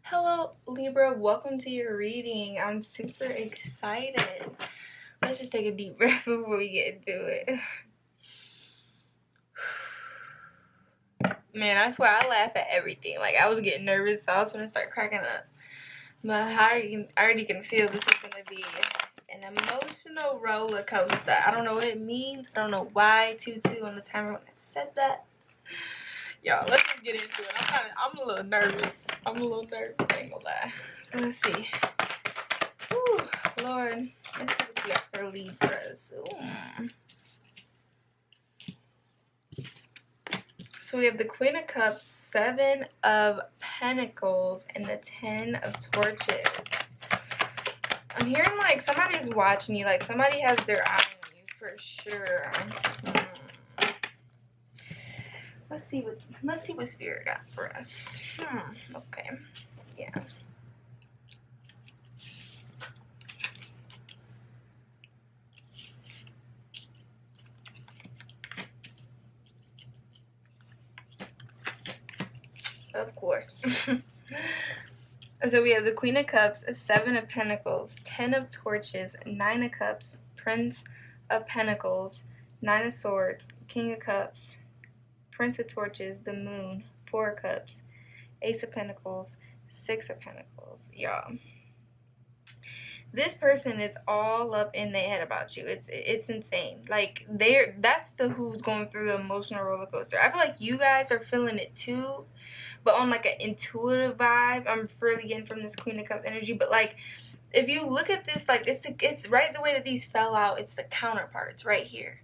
Hello, Libra. Welcome to your reading. I'm super excited. Let's just take a deep breath before we get into it. Man, I swear I laugh at everything. Like, I was getting nervous, so I was going to start cracking up. But I already can feel this is going to be an emotional roller coaster. I don't know what it means. I don't know why 2-2 on the timer when I said that. Y'all, let's just get into it. I'm a little nervous. I ain't gonna lie. So let's see. Whew, Lord. Let's see what we got for Libras. Ooh. So we have the Queen of Cups, 7 of Pentacles, and the 10 of Torches. I'm hearing like somebody's watching you. Like somebody has their eye on you for sure. Let's see what Spirit got for us. Okay. Yeah. Of course. So we have the Queen of Cups, 7 of Pentacles, 10 of Torches, 9 of Cups, Prince of Pentacles, 9 of Swords, King of Cups, Prince of Torches, the Moon, 4 of Cups, Ace of Pentacles, 6 of Pentacles. Y'all, this person is all up in their head about you. It's insane. Like, that's who's going through the emotional roller coaster. I feel like you guys are feeling it too, but on like an intuitive vibe. I'm really getting from this Queen of Cups energy. But like, if you look at this, like it's right the way that these fell out. It's the counterparts right here.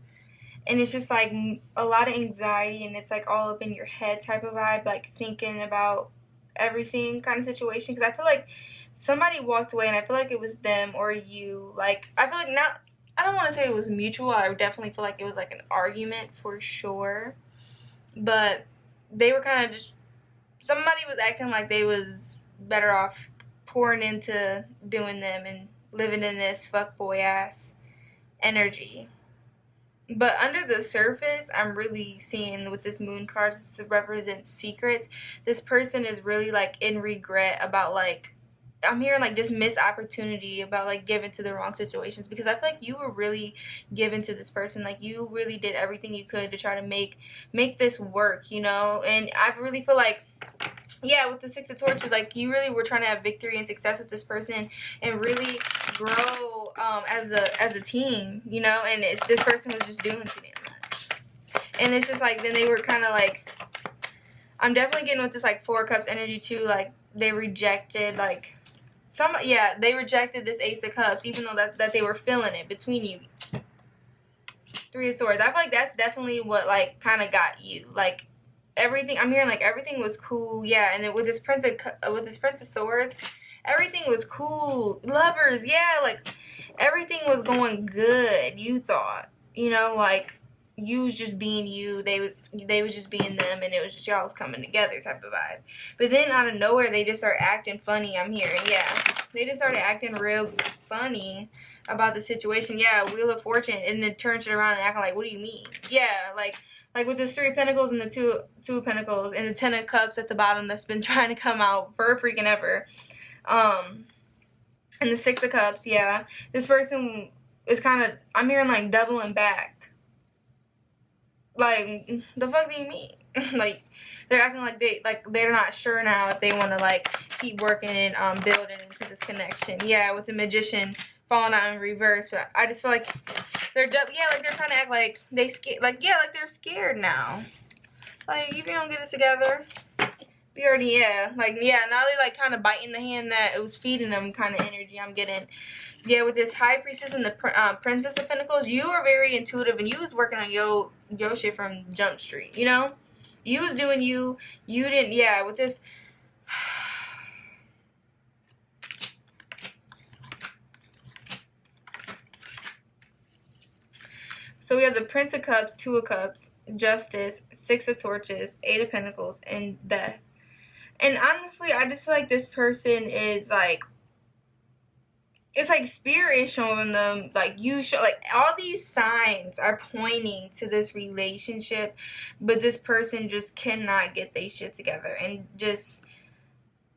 And it's just like a lot of anxiety, and it's like all up in your head type of vibe, like thinking about everything kind of situation. Because I feel like somebody walked away, and I feel like it was them or you. Like, I feel like not, I don't want to say it was mutual. I definitely feel like it was like an argument for sure. But they were kind of just, somebody was acting like they was better off pouring into doing them and living in this fuckboy ass energy. But under the surface, I'm really seeing with this moon card, this represents secrets. This person is really like in regret about like, I'm hearing like just missed opportunity about like giving to the wrong situations, because I feel like you were really given to this person. Like, you really did everything you could to try to make this work, you know? And I really feel like, yeah, with the 6 of Torches, like, you really were trying to have victory and success with this person and really grow as a team, you know? And this person was just doing too damn much. And it's just like, then they were kind of like, I'm definitely getting with this like 4 Cups energy too. Like, they rejected like they rejected this Ace of Cups, even though that they were feeling it between you. 3 of Swords. I feel like that's definitely what like kind of got you. Like, everything, I'm hearing like everything was cool. Yeah. And then with this Prince of Swords, everything was cool. Lovers, yeah, like everything was going good. You thought, you know, like, you was just being you, they was just being them, and it was just y'all was coming together type of vibe. But then out of nowhere, they just start acting funny. I'm hearing, yeah, they just started acting real funny about the situation. Yeah, Wheel of Fortune, and then turns it around and acting like, what do you mean? Yeah, like with this 3 of Pentacles and the two of Pentacles and the 10 of Cups at the bottom that's been trying to come out for freaking ever. And the 6 of Cups, yeah, this person is kind of, I'm hearing like doubling back. Like, the fuck do you mean? Like, they're acting like they're not sure now if they want to like keep working and building into this connection. Yeah, with the Magician falling out in reverse, but I just feel like they're like they're trying to act like they scared. Like, yeah, like they're scared now. Like, if you don't get it together, we already, yeah, like, yeah, now they like kind of biting the hand that it was feeding them kind of energy I'm getting. Yeah, with this High Priestess and the Princess of Pentacles, you are very intuitive, and you was working on yo shit from Jump Street, you know? You was doing you didn't, yeah, with this. So we have the Prince of Cups, 2 of Cups, Justice, 6 of Torches, 8 of Pentacles, and Death. And honestly, I just feel like this person is like, it's like Spirit is showing them, like, like, all these signs are pointing to this relationship, but this person just cannot get their shit together, and just,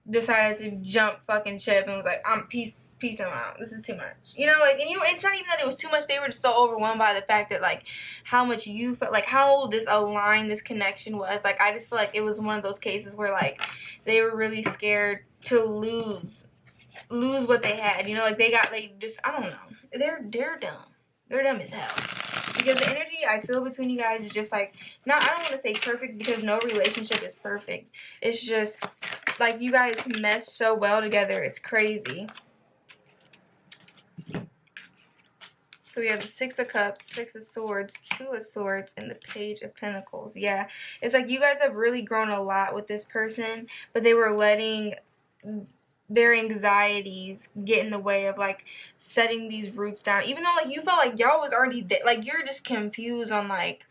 decided to jump fucking ship and was like, I'm peace them out. This is too much. You know, like, and it's not even that it was too much. They were just so overwhelmed by the fact that, like, how much you felt, like, how this aligned this connection was. Like, I just feel like it was one of those cases where, like, they were really scared to lose what they had. You know, like, they just, I don't know. They're dumb. They're dumb as hell. Because the energy I feel between you guys is just like, I don't want to say perfect, because no relationship is perfect. It's just, like, you guys mesh so well together. It's crazy. So we have the Six of Cups, Six of Swords, Two of Swords, and the Page of Pentacles. Yeah, it's like you guys have really grown a lot with this person, but they were letting their anxieties get in the way of, like, setting these roots down. Even though, like, you felt like y'all was already like, you're just confused on, like,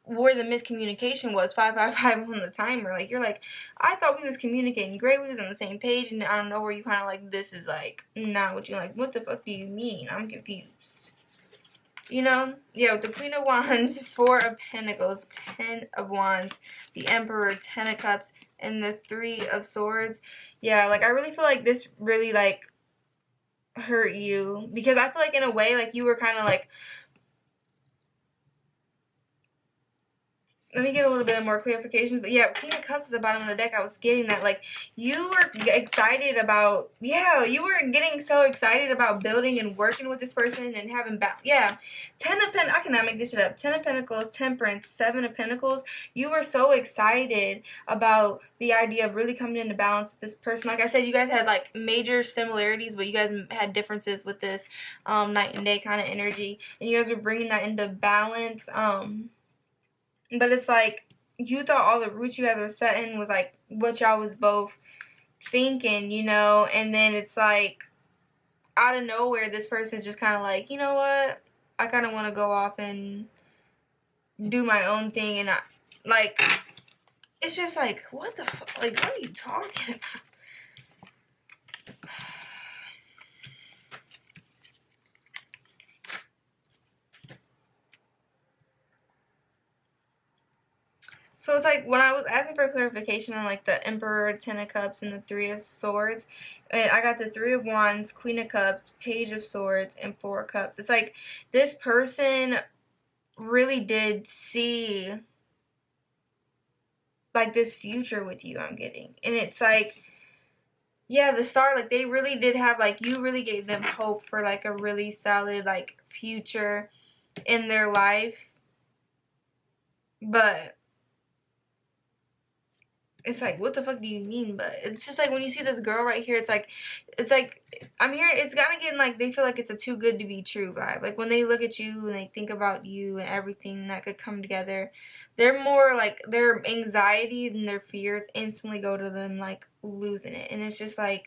where the miscommunication was. 555 on the timer. Like, you're like, I thought we was communicating great, we was on the same page, and I don't know where you kind of like, this is like not what you like. What the fuck do you mean? I'm confused. You know? Yeah, with the Queen of Wands, Four of Pentacles, Ten of Wands, the Emperor, Ten of Cups, and the Three of Swords. Yeah, like, I really feel like this really, like, hurt you. Because I feel like, in a way, like, you were kind of, like, let me get a little bit more clarification. But yeah, King of Cups at the bottom of the deck, I was getting that, like, you were excited about, yeah, you were getting so excited about building and working with this person and having, yeah, Ten of Pentacles, I cannot make this shit up. Ten of Pentacles, Temperance, Seven of Pentacles. You were so excited about the idea of really coming into balance with this person. Like I said, you guys had, like, major similarities, but you guys had differences with this night and day kind of energy. And you guys were bringing that into balance. But it's like, you thought all the roots you guys were setting was, like, what y'all was both thinking, you know? And then it's like, out of nowhere, this person's just kind of like, you know what? I kind of want to go off and do my own thing. And, like, it's just like, what the fuck? Like, what are you talking about? So it's like, when I was asking for clarification on, like, the Emperor, Ten of Cups, and the Three of Swords, and I got the Three of Wands, Queen of Cups, Page of Swords, and Four of Cups. It's like, this person really did see, like, this future with you, I'm getting. And it's like, yeah, the star, like, they really did have, like, you really gave them hope for, like, a really solid, like, future in their life. But it's like, what the fuck do you mean? But it's just like, when you see this girl right here, it's like, I'm here, it's kind of getting, like, they feel like it's a too good to be true vibe. Like, when they look at you and they think about you and everything that could come together, they're more, like, their anxieties and their fears instantly go to them, like, losing it. And it's just like,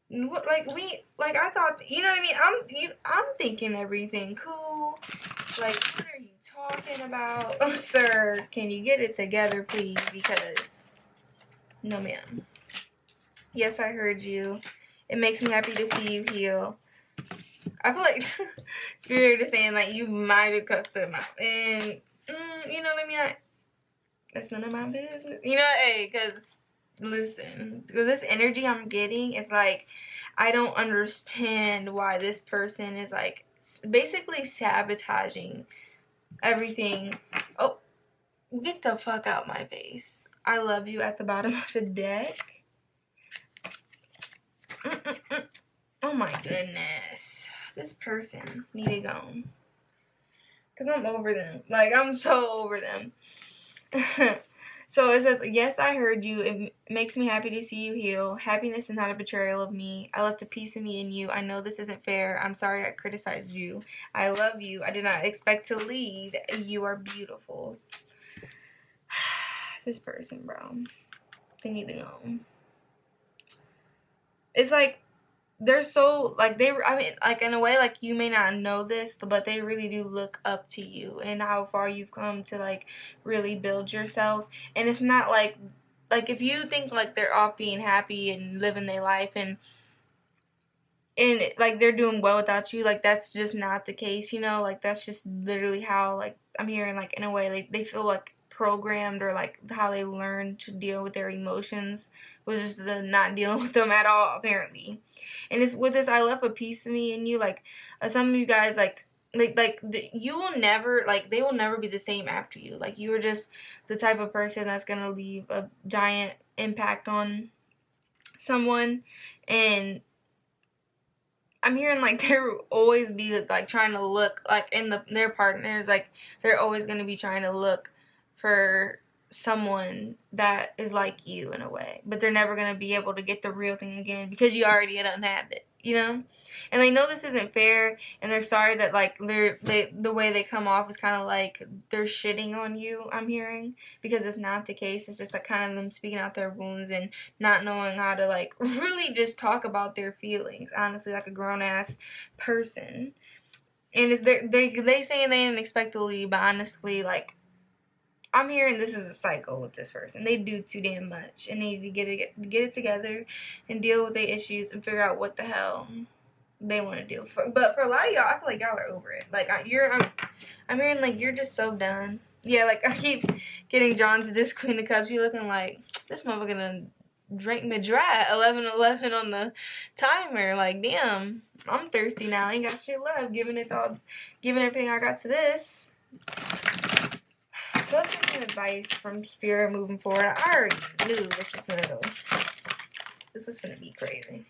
what, like, I thought, you know what I mean? I'm thinking everything cool. Like, what are you talking about? Oh, sir, can you get it together, please? Because no, ma'am. Yes, I heard you. It makes me happy to see you heal. I feel like Spirit is saying, like, you might have cussed them out. And, you know what I mean? That's none of my business. You know, hey, because, listen, because this energy I'm getting is, like, I don't understand why this person is, like, basically sabotaging everything. Oh, get the fuck out my face. I love you at the bottom of the deck. Oh my goodness. This person need to go. Because I'm over them. Like, I'm so over them. So it says, yes, I heard you. It makes me happy to see you heal. Happiness is not a betrayal of me. I left a piece of me in you. I know this isn't fair. I'm sorry I criticized you. I love you. I did not expect to leave. You are beautiful. This person, bro. They need to go. It's like, they're so, like, I mean, like, in a way, like, you may not know this, but they really do look up to you and how far you've come to, like, really build yourself. And it's not like, if you think, like, they're off being happy and living their life and like, they're doing well without you, like, that's just not the case, you know? Like, that's just literally how, like, I'm hearing, like, in a way, like, they feel, like, programmed, or like how they learned to deal with their emotions was just the not dealing with them at all, apparently. And it's with this I left a piece of me in you. Like some of you guys, you will never, like, they will never be the same after you. Like, you are just the type of person that's gonna leave a giant impact on someone. And I'm hearing like there will always be like trying to look like in their partners, like they're always going to be trying to look for someone that is like you in a way, but they're never going to be able to get the real thing again because you already done had it, you know. And they know this isn't fair, and they're sorry that like the way they come off is kind of like they're shitting on you, I'm hearing, because it's not the case. It's just like kind of them speaking out their wounds and not knowing how to like really just talk about their feelings honestly, like a grown-ass person. And it's they saying they didn't expect to leave, but honestly, like, I'm hearing this is a cycle with this person. They do too damn much, and they need to get it together and deal with their issues and figure out what the hell they want to do. But for a lot of y'all, I feel like y'all are over it. Like, I'm hearing like you're just so done. Yeah, like I keep getting drawn to this Queen of Cups. You looking like this motherfucker gonna drink me dry at 11:11 on the timer. Like, damn, I'm thirsty now. I ain't got shit left. Giving everything I got to this. So let's get some advice from Spirit moving forward. I already knew this was gonna go. This was gonna be crazy.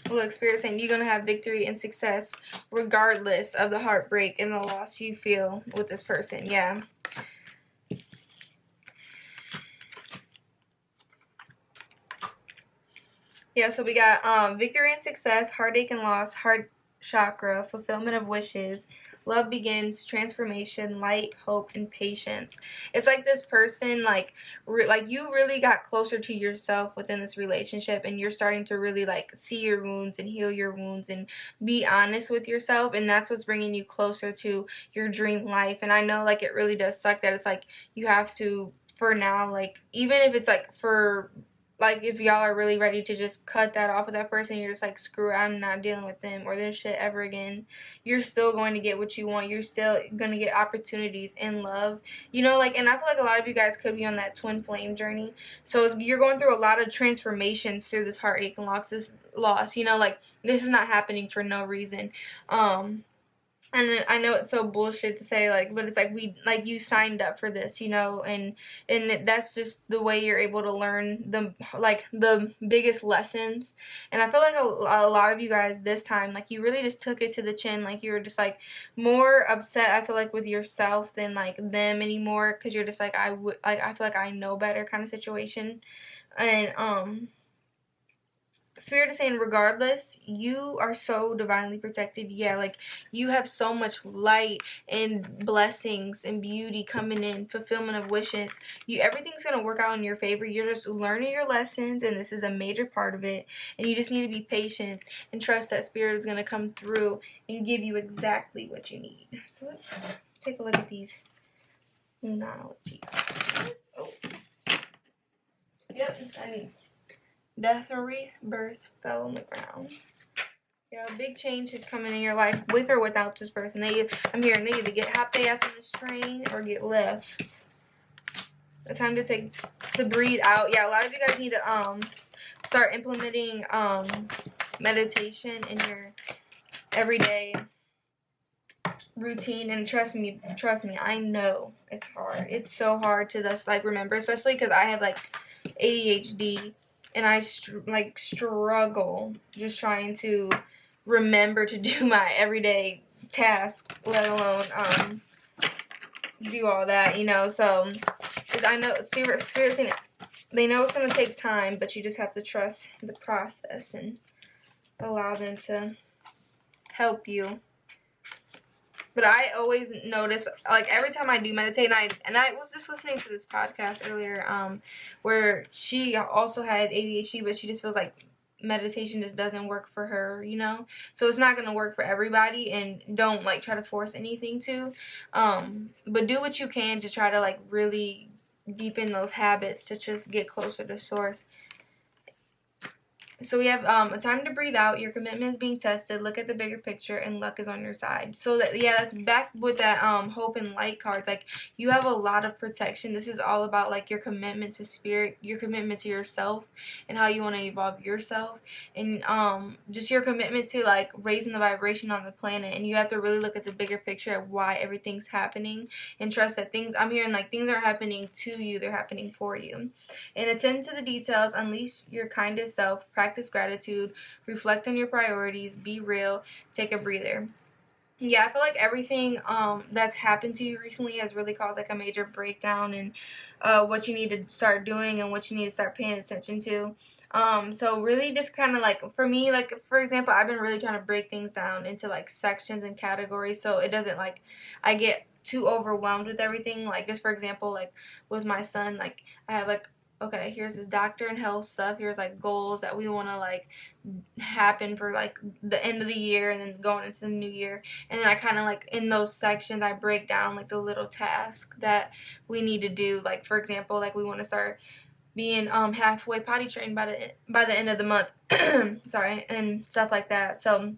Look, Spirit saying you're gonna have victory and success regardless of the heartbreak and the loss you feel with this person. Yeah. Yeah, so we got victory and success, heartache and loss, heart chakra, fulfillment of wishes, love begins, transformation, light, hope, and patience. It's like this person, like you really got closer to yourself within this relationship, and you're starting to really like see your wounds and heal your wounds and be honest with yourself, and that's what's bringing you closer to your dream life. And I know like it really does suck that it's like you have to, for now, like even if it's like for like if y'all are really ready to just cut that off with that person, you're just like, screw it, I'm not dealing with them or their shit ever again. You're still going to get what you want. You're still going to get opportunities in love, you know, like, and I feel like a lot of you guys could be on that twin flame journey. So you're going through a lot of transformations through this heartache and loss, you know, like this is not happening for no reason. And I know it's so bullshit to say, like, but it's like you signed up for this, you know, and that's just the way you're able to learn the biggest lessons. And I feel like a lot of you guys this time, like, you really just took it to the chin, like you were just like more upset, I feel like, with yourself than like them anymore, because you're just like, I feel like I know better kind of situation. And Spirit is saying regardless, you are so divinely protected. Yeah, like you have so much light and blessings and beauty coming in, fulfillment of wishes. Everything's gonna work out in your favor. You're just learning your lessons, and this is a major part of it. And you just need to be patient and trust that Spirit is gonna come through and give you exactly what you need. So let's take a look at these Moonology. Oh. Yep, I need death or rebirth fell on the ground. Yeah, a big change is coming in your life with or without this person. I'm hearing they either get hop their ass on this train or get left. It's time to breathe out. Yeah, a lot of you guys need to start implementing meditation in your everyday routine. And trust me, I know it's hard. It's so hard to just like remember, especially because I have like ADHD. And I struggle just trying to remember to do my everyday tasks, let alone do all that, you know. So I know Spirit saying they know it's gonna take time, but you just have to trust the process and allow them to help you. But I always notice, like, every time I do meditate, and I was just listening to this podcast earlier, where she also had ADHD, but she just feels like meditation just doesn't work for her, you know? So it's not going to work for everybody, and don't, like, try to force anything to. But do what you can to try to, like, really deepen those habits to just get closer to source. So we have a time to breathe out. Your commitment is being tested. Look at the bigger picture, and luck is on your side. So that, yeah, that's back with that hope and light cards. Like, you have a lot of protection. This is all about like your commitment to spirit, your commitment to yourself, and how you want to evolve yourself, and just your commitment to like raising the vibration on the planet. And you have to really look at the bigger picture of why everything's happening, and trust that things, I'm hearing like things are happening to you, they're happening for you. And attend to the details. Unleash your kindest self. Practice gratitude. Reflect on your priorities. Be real. Take a breather. Yeah, I feel like everything that's happened to you recently has really caused like a major breakdown in what you need to start doing and what you need to start paying attention to. So really just kind of like, for me, like for example, I've been really trying to break things down into like sections and categories, so it doesn't like I get too overwhelmed with everything. Like, just for example, like with my son, like I have like, okay, here's his doctor and health stuff, here's like goals that we want to like happen for like the end of the year and then going into the new year. And then I kind of like in those sections I break down like the little task that we need to do. Like for example, like we want to start being halfway potty trained by the end of the month. Sorry, and stuff like that. So,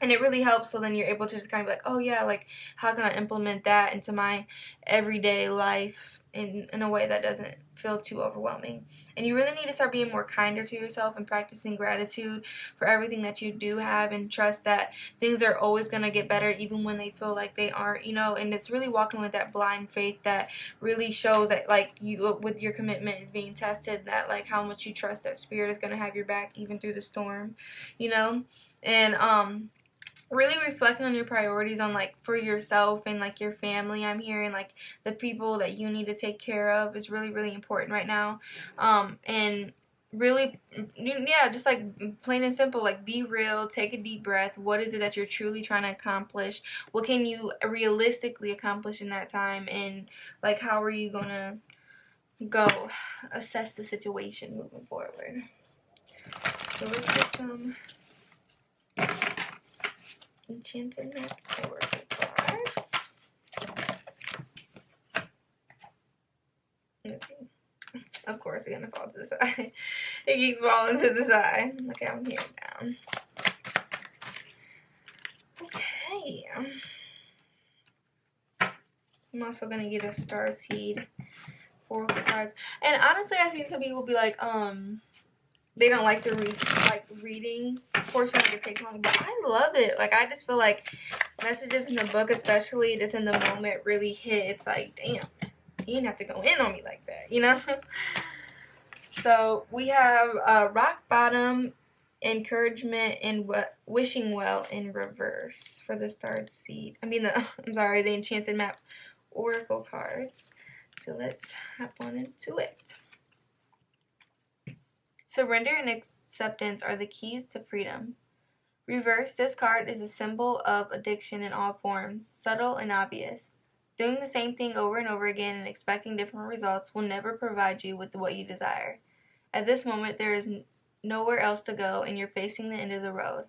and it really helps. So then you're able to just kind of be like, oh yeah, like how can I implement that into my everyday life in a way that doesn't feel too overwhelming. And you really need to start being more kinder to yourself and practicing gratitude for everything that you do have, and trust that things are always going to get better even when they feel like they aren't, you know. And it's really walking with that blind faith that really shows that like you, with your commitment is being tested, that like how much you trust that spirit is going to have your back even through the storm, you know. And really reflecting on your priorities on like for yourself and like your family. I'm hearing like the people that you need to take care of is really, really important right now. And really, yeah, just like plain and simple, like be real, take a deep breath. What is it that you're truly trying to accomplish? What can you realistically accomplish in that time? And like how are you gonna go assess the situation moving forward? So let's get some enchanted oracle cards. Okay. Of course, it's gonna fall to the side. It keeps falling to the side. Okay, I'm here down. Okay. I'm also gonna get a starseed oracle cards. And honestly, I've seen some people be like, they don't like the reading portion, like it takes long, but I love it. Like, I just feel like messages in the book, especially just in the moment, really hit. It's like, damn, you didn't have to go in on me like that, you know? So we have rock bottom, encouragement, and wishing well in reverse for the starseed. The enchanted map oracle cards. So let's hop on into it. Surrender and acceptance are the keys to freedom. Reverse, this card is a symbol of addiction in all forms, subtle and obvious. Doing the same thing over and over again and expecting different results will never provide you with what you desire. At this moment, there is nowhere else to go, and you're facing the end of the road.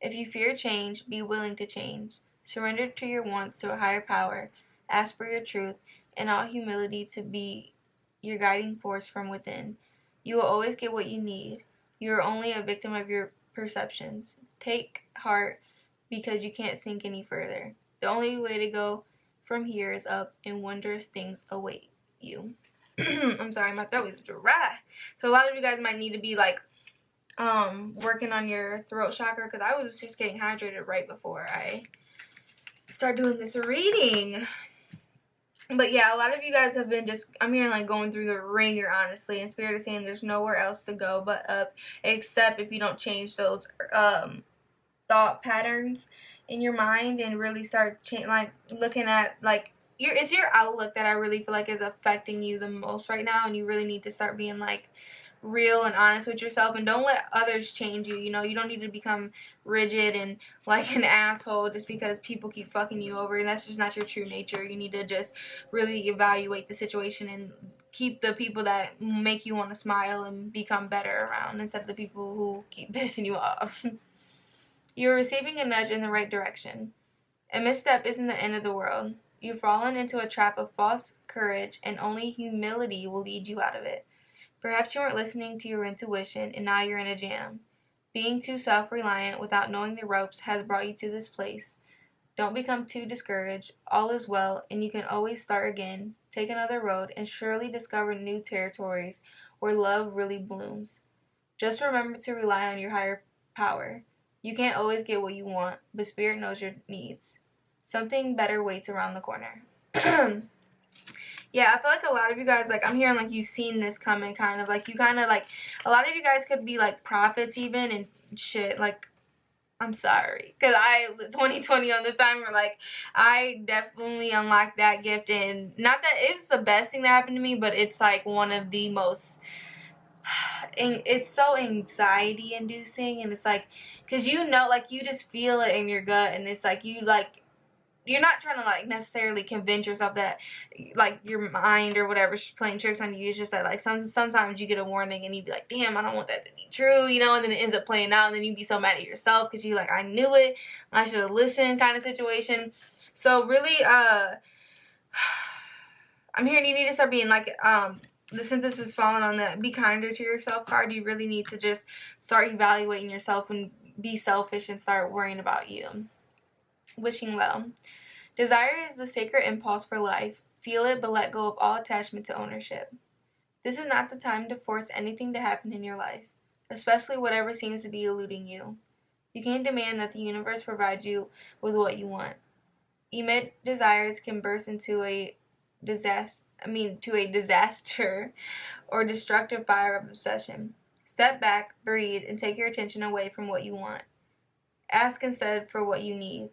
If you fear change, be willing to change. Surrender to your wants to a higher power. Ask for your truth, in all humility, to be your guiding force from within. You will always get what you need. You are only a victim of your perceptions. Take heart, because you can't sink any further. The only way to go from here is up, and wondrous things await you. I'm sorry, my throat is dry. So a lot of you guys might need to be like working on your throat chakra, because I was just getting hydrated right before I start doing this reading. But yeah, a lot of you guys have been just, I'm hearing like going through the ringer, honestly, and Spirit is saying there's nowhere else to go but up, except if you don't change those thought patterns in your mind and really start like looking at like it's your outlook that I really feel like is affecting you the most right now, and you really need to start being like real and honest with yourself, and don't let others change you. You know, you don't need to become rigid and like an asshole just because people keep fucking you over, and that's just not your true nature. You need to just really evaluate the situation and keep the people that make you want to smile and become better around, instead of the people who keep pissing you off. You're receiving a nudge in the right direction. A misstep isn't the end of the world. You've fallen into a trap of false courage, and only humility will lead you out of it. Perhaps you weren't listening to your intuition, and now you're in a jam. Being too self-reliant without knowing the ropes has brought you to this place. Don't become too discouraged. All is well, and you can always start again, take another road, and surely discover new territories where love really blooms. Just remember to rely on your higher power. You can't always get what you want, but Spirit knows your needs. Something better waits around the corner. Yeah, I feel like a lot of you guys, like, I'm hearing, like, you've seen this coming, kind of. Like, you kind of, like, a lot of you guys could be, like, prophets even and shit. Like, I'm sorry. Because 2020 on the timer, like, I definitely unlocked that gift. And not that it's the best thing that happened to me, but it's, like, one of the most, and it's so anxiety inducing. And it's, like, because you know, like, you just feel it in your gut. And it's, like, you, like, you're not trying to, like, necessarily convince yourself that, like, your mind or whatever's playing tricks on you. It's just that, like, sometimes you get a warning and you be like, damn, I don't want that to be true, you know, and then it ends up playing out, and then you be so mad at yourself because you like, I knew it, I should have listened, kind of situation. So really, I'm hearing you need to start being, like, the synthesis is falling on the be kinder to yourself card. You really need to just start evaluating yourself and be selfish and start worrying about you. Wishing well. Desire is the sacred impulse for life. Feel it, but let go of all attachment to ownership. This is not the time to force anything to happen in your life, especially whatever seems to be eluding you. You can't demand that the universe provide you with what you want. Emit desires can burst into a disaster or destructive fire of obsession. Step back, breathe, and take your attention away from what you want. Ask instead for what you need.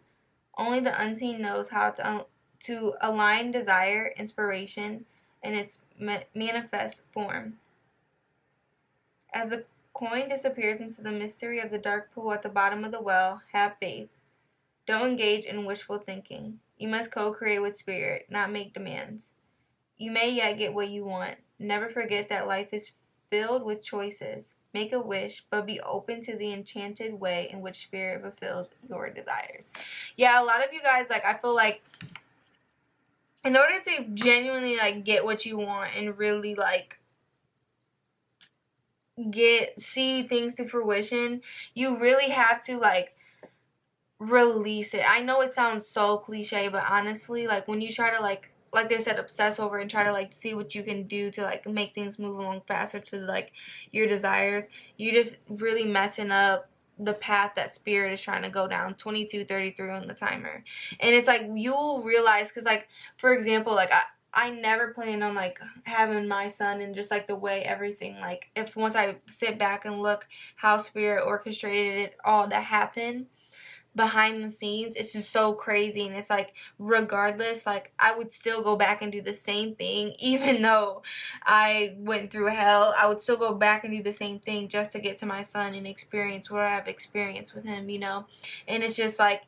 Only the unseen knows how to align desire, inspiration, and its manifest form. As the coin disappears into the mystery of the dark pool at the bottom of the well, have faith. Don't engage in wishful thinking. You must co-create with Spirit, not make demands. You may yet get what you want. Never forget that life is filled with choices. Make a wish, but be open to the enchanted way in which Spirit fulfills your desires. Yeah, a lot of you guys, like, I feel like in order to genuinely, like, get what you want and really, like, see things to fruition, you really have to, like, release it. I know it sounds so cliche, but honestly, like, when you try to, like they said, obsess over and try to, like, see what you can do to, like, make things move along faster to, like, your desires, you're just really messing up the path that Spirit is trying to go down. 22:33 on the timer. And it's like, you'll realize, because, like, for example, like, I never planned on, like, having my son, and just, like, the way everything, like, if once I sit back and look how Spirit orchestrated it all to happen behind the scenes, it's just so crazy. And it's like, regardless, like, I would still go back and do the same thing. Even though I went through hell, I would still go back and do the same thing just to get to my son and experience what I've experienced with him, you know. And it's just like,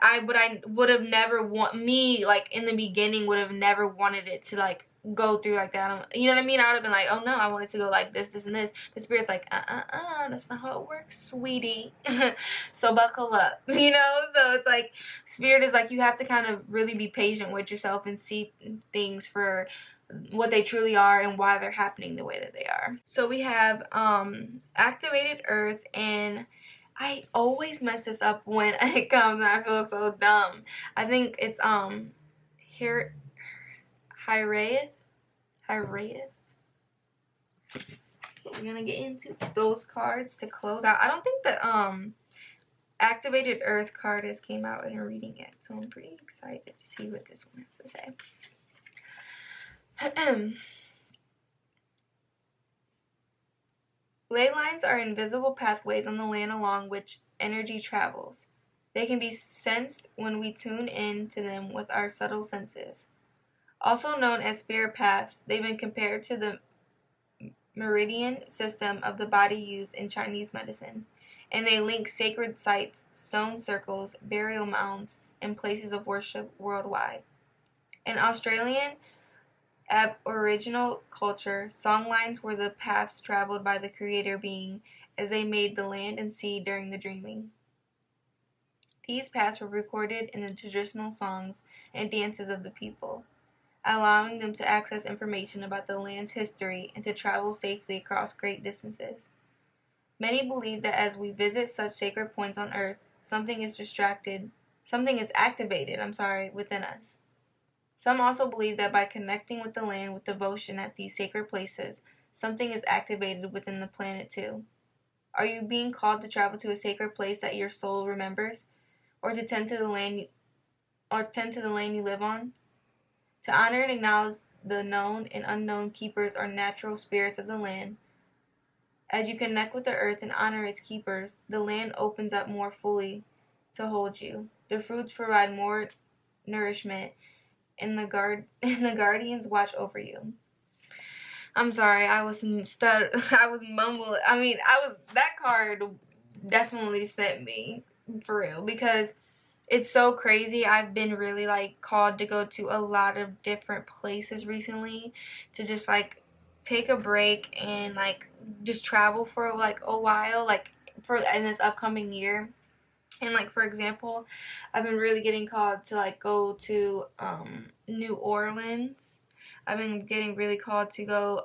I would have never like, in the beginning, would have never wanted it to, like, go through like that. You know what I mean? I would have been like, oh no, I wanted to go like this, this, and this. The Spirit's like, that's not how it works, sweetie. So buckle up, you know? So it's like, Spirit is like, you have to kind of really be patient with yourself and see things for what they truly are and why they're happening the way that they are. So we have activated earth, and I always mess this up when it comes, and I feel so dumb. I think it's here Hyraeus. But we're gonna get into those cards to close out. I don't think the Activated Earth card has came out in a reading yet, so I'm pretty excited to see what this one has to say. Ley lines are invisible pathways on the land along which energy travels. They can be sensed when we tune in to them with our subtle senses. Also known as spirit paths, they've been compared to the meridian system of the body used in Chinese medicine, and they link sacred sites, stone circles, burial mounds, and places of worship worldwide. In Australian Aboriginal culture, songlines were the paths traveled by the creator being as they made the land and sea during the dreaming. These paths were recorded in the traditional songs and dances of the people, allowing them to access information about the land's history and to travel safely across great distances. Many believe that as we visit such sacred points on earth, something is activated, within us. Some also believe that by connecting with the land with devotion at these sacred places, something is activated within the planet too. Are you being called to travel to a sacred place that your soul remembers, or to tend to the land you live on? To honor and acknowledge the known and unknown keepers or natural spirits of the land. As you connect with the earth and honor its keepers, the land opens up more fully to hold you. The fruits provide more nourishment, and the guardians watch over you. I'm sorry, I was mumbling. That card definitely sent me, for real, because it's so crazy. I've been really called to go to a lot of different places recently, to just take a break and just travel for a while, for in this upcoming year. And for example, I've been really getting called to go to New Orleans. I've been getting really called to go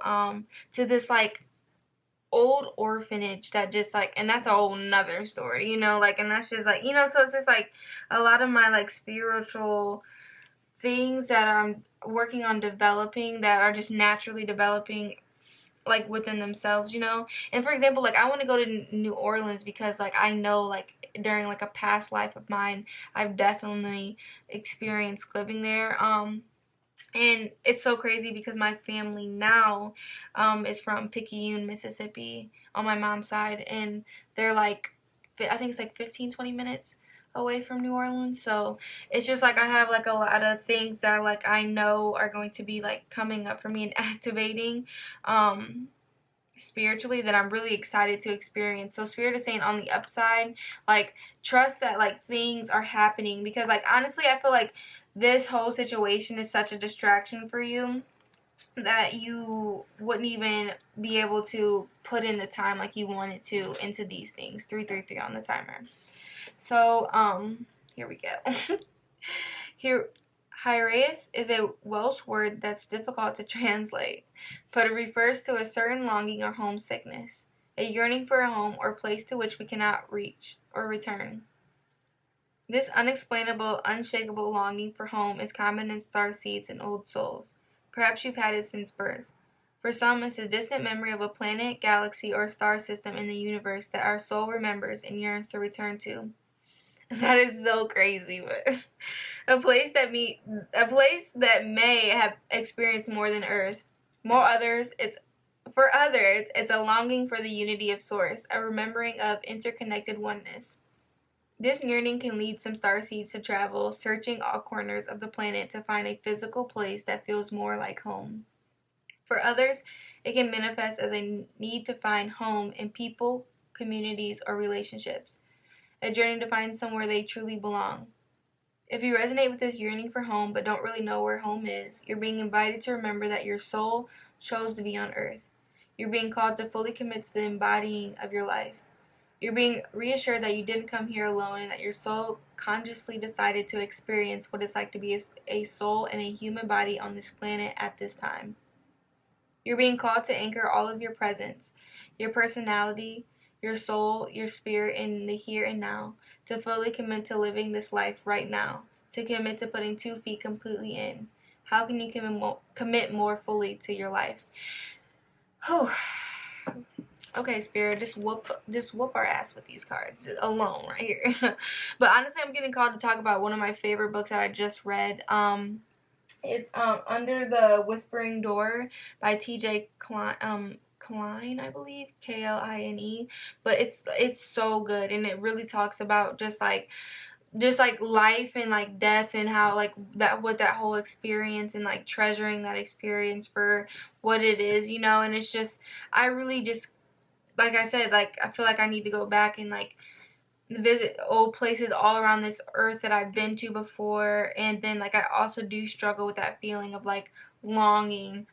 to this old orphanage that just and that's a whole nother story, and that's just so it's just a lot of my spiritual things that I'm working on developing, that are just naturally developing within themselves, and for example, I want to go to New Orleans because I know during a past life of mine, I've definitely experienced living there, and it's so crazy because my family now is from Picayune, Mississippi on my mom's side, and they're I think it's 15-20 minutes away from New Orleans. So it's just I have a lot of things that I know are going to be coming up for me and activating spiritually, that I'm really excited to experience. So Spirit is saying on the upside, trust that things are happening, because honestly, I feel this whole situation is such a distraction for you that you wouldn't even be able to put in the time you wanted to into these things. 333 on the timer. So here we go. Here, Hiraeth is a Welsh word that's difficult to translate, but it refers to a certain longing or homesickness, a yearning for a home or place to which we cannot reach or return. This unexplainable, unshakable longing for home is common in starseeds and old souls. Perhaps you've had it since birth. For some, it's a distant memory of a planet, galaxy, or star system in the universe that our soul remembers and yearns to return to. That is so crazy, but a place that may have experienced more than Earth. For others, it's a longing for the unity of Source, a remembering of interconnected oneness. This yearning can lead some starseeds to travel, searching all corners of the planet to find a physical place that feels more like home. For others, it can manifest as a need to find home in people, communities, or relationships, a journey to find somewhere they truly belong. If you resonate with this yearning for home but don't really know where home is, you're being invited to remember that your soul chose to be on Earth. You're being called to fully commit to the embodying of your life. You're being reassured that you didn't come here alone, and that your soul consciously decided to experience what it's like to be a soul in a human body on this planet at this time. You're being called to anchor all of your presence, your personality, your soul, your spirit in the here and now, to fully commit to living this life right now, to commit to putting 2 feet completely in. How can you commit more fully to your life? Whew. Okay, Spirit, just whoop our ass with these cards alone right here. But honestly, I'm getting called to talk about one of my favorite books that I just read. It's Under the Whispering Door by T.J. Klein, I believe, Kline. But it's so good, and it really talks about just life and death, and how that whole experience, and treasuring that experience for what it is, and it's just, I really just, like I said, I feel I need to go back and visit old places all around this earth that I've been to before. And then I also do struggle with that feeling of longing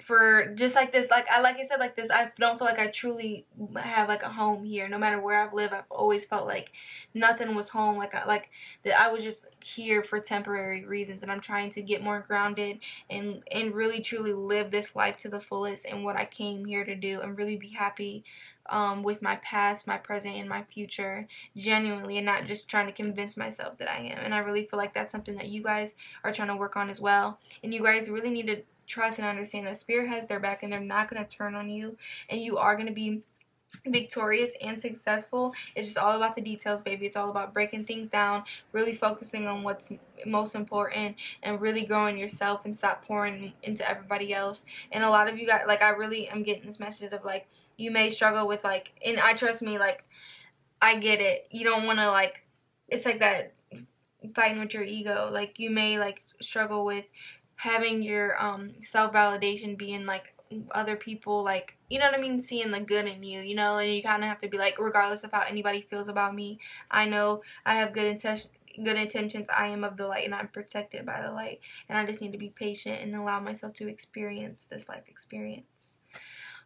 for just this, I said, this, I don't feel I truly have a home here. No matter where I've lived, I've always felt nothing was home, that I was just here for temporary reasons, and I'm trying to get more grounded and really truly live this life to the fullest, and what I came here to do, and really be happy with my past, my present, and my future genuinely, and not just trying to convince myself that I am. And I really feel like that's something that you guys are trying to work on as well. And you guys really need to trust and understand that Spirit has their back and they're not going to turn on you, and you are going to be victorious and successful. It's just all about the details, baby. It's all about breaking things down, really focusing on what's most important, and really growing yourself and stop pouring into everybody else. And a lot of you guys, like, I really am getting this message of like, you may struggle with like, and I trust me, like, I get it. You don't want to like, it's like that fighting with your ego. Like, you may like struggle with having your self-validation being like other people, like, you know what I mean, seeing the good in you, you know, and you kind of have to be like, regardless of how anybody feels about me, I know I have good intentions. I am of the light and I'm protected by the light, and I just need to be patient and allow myself to experience this life experience.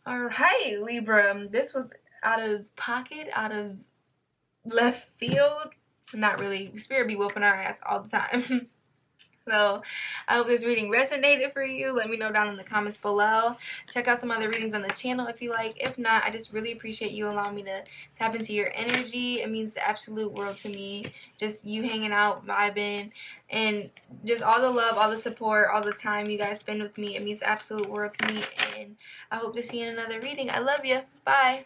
All right, Libra, this was out of pocket, out of left field. Not really. Spirit be whooping our ass all the time. So I hope this reading resonated for you. Let me know down in the comments below. Check out some other readings on the channel if you like. If not, I just really appreciate you allowing me to tap into your energy. It means the absolute world to me. Just you hanging out, vibing, and just all the love, all the support, all the time you guys spend with me. It means the absolute world to me. And I hope to see you in another reading. I love you. Bye.